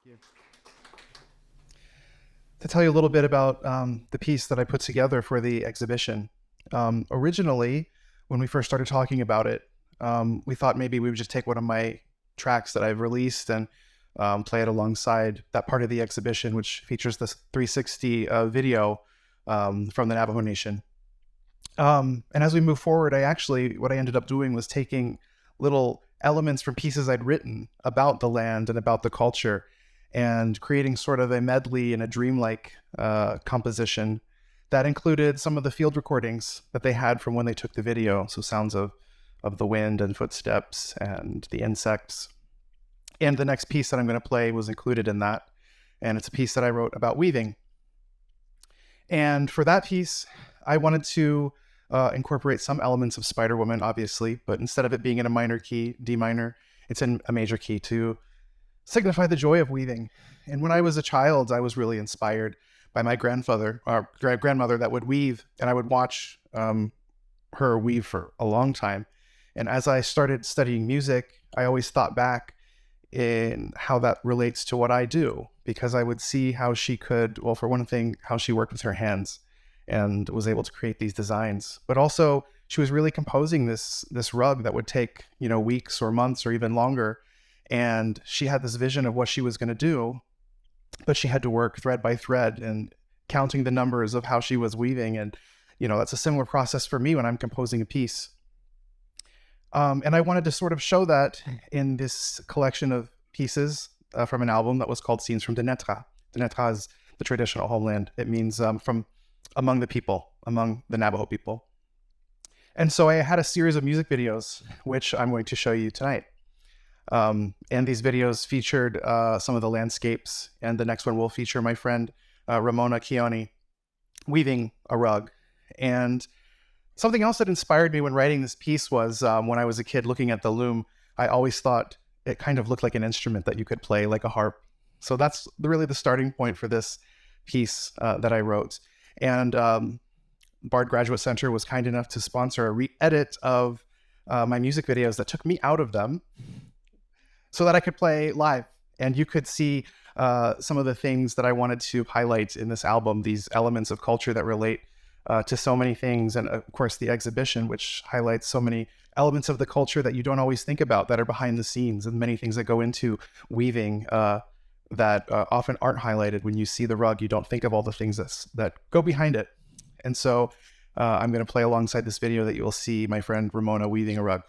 you. To tell you a little bit about the piece that I put together for the exhibition. Originally, when we first started talking about it, we thought maybe we would just take one of my tracks that I've released and play it alongside that part of the exhibition, which features this 360 video from the Navajo Nation. And as we move forward, what I ended up doing was taking little elements from pieces I'd written about the land and about the culture and creating sort of a medley and a dreamlike composition that included some of the field recordings that they had from when they took the video. So sounds of the wind and footsteps and the insects. And the next piece that I'm going to play was included in that. And it's a piece that I wrote about weaving. And for that piece, I wanted to incorporate some elements of Spider Woman, obviously, but instead of it being in a minor key, D minor, it's in a major key to signify the joy of weaving. And when I was a child, I was really inspired by my grandmother that would weave, and I would watch her weave for a long time. And as I started studying music, I always thought back in how that relates to what I do, because I would see how she could, well, for one thing, how she worked with her hands and was able to create these designs. But also, she was really composing this rug that would take, weeks or months or even longer. And she had this vision of what she was going to do, but she had to work thread by thread and counting the numbers of how she was weaving. And, that's a similar process for me when I'm composing a piece. And I wanted to sort of show that in this collection of pieces from an album that was called Scenes from Dinétah. Dinétah is the traditional homeland. It means from among the people, among the Navajo people. And so I had a series of music videos, which I'm going to show you tonight. And these videos featured some of the landscapes, and the next one will feature my friend Ramona Keone weaving a rug. And something else that inspired me when writing this piece was when I was a kid looking at the Loom, I always thought it kind of looked like an instrument that you could play, like a harp. So that's really the starting point for this piece that I wrote. And Bard Graduate Center was kind enough to sponsor a re-edit of my music videos that took me out of them so that I could play live. And you could see some of the things that I wanted to highlight in this album, these elements of culture that relate to so many things. And of course, the exhibition, which highlights so many elements of the culture that you don't always think about that are behind the scenes, and many things that go into weaving that often aren't highlighted. When you see the rug, you don't think of all the things that go behind it. And so I'm going to play alongside this video that you'll see my friend Ramona weaving a rug.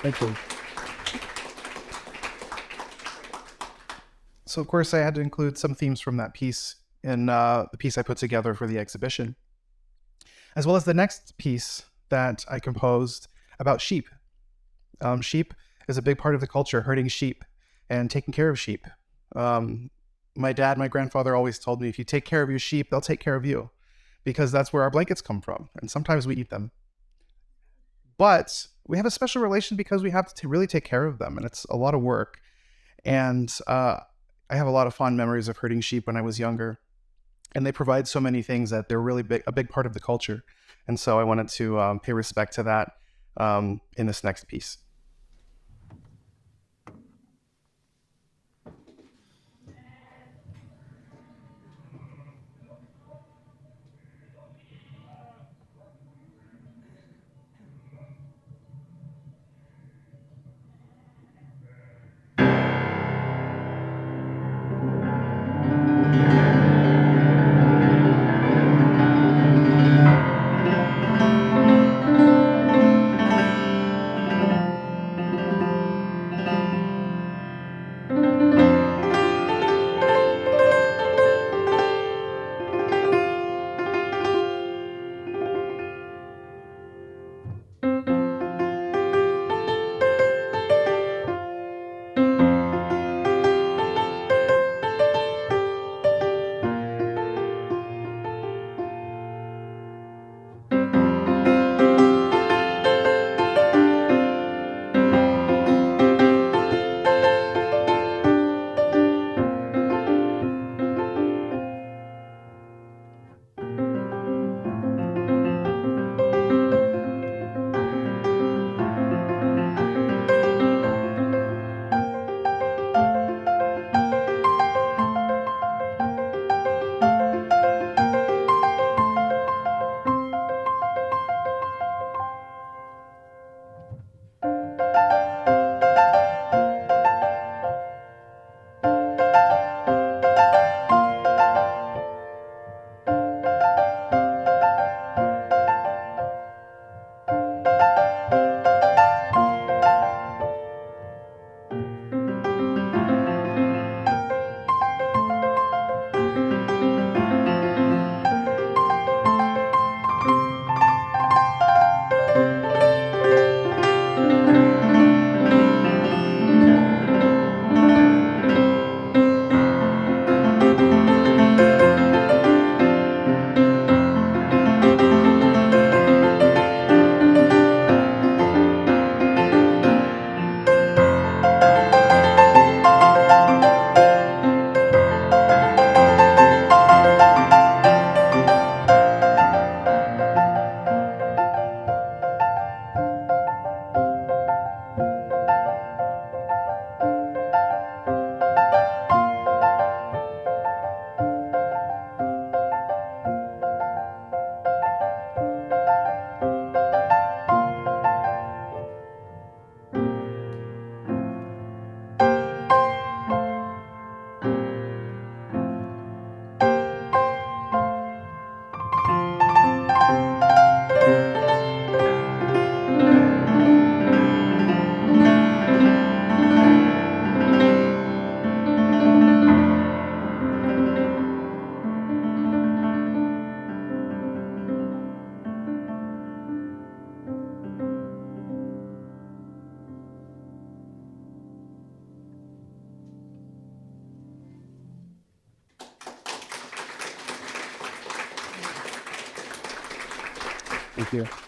Thank you. So, of course, I had to include some themes from that piece in the piece I put together for the exhibition, as well as the next piece that I composed about sheep. Sheep is a big part of the culture, herding sheep and taking care of sheep. My dad, my grandfather always told me, if you take care of your sheep, they'll take care of you, because that's where our blankets come from, and sometimes we eat them. But we have a special relation because we have to really take care of them, and it's a lot of work. And I have a lot of fond memories of herding sheep when I was younger, and they provide so many things that they're really a big part of the culture. And so I wanted to pay respect to that in this next piece. Thank you.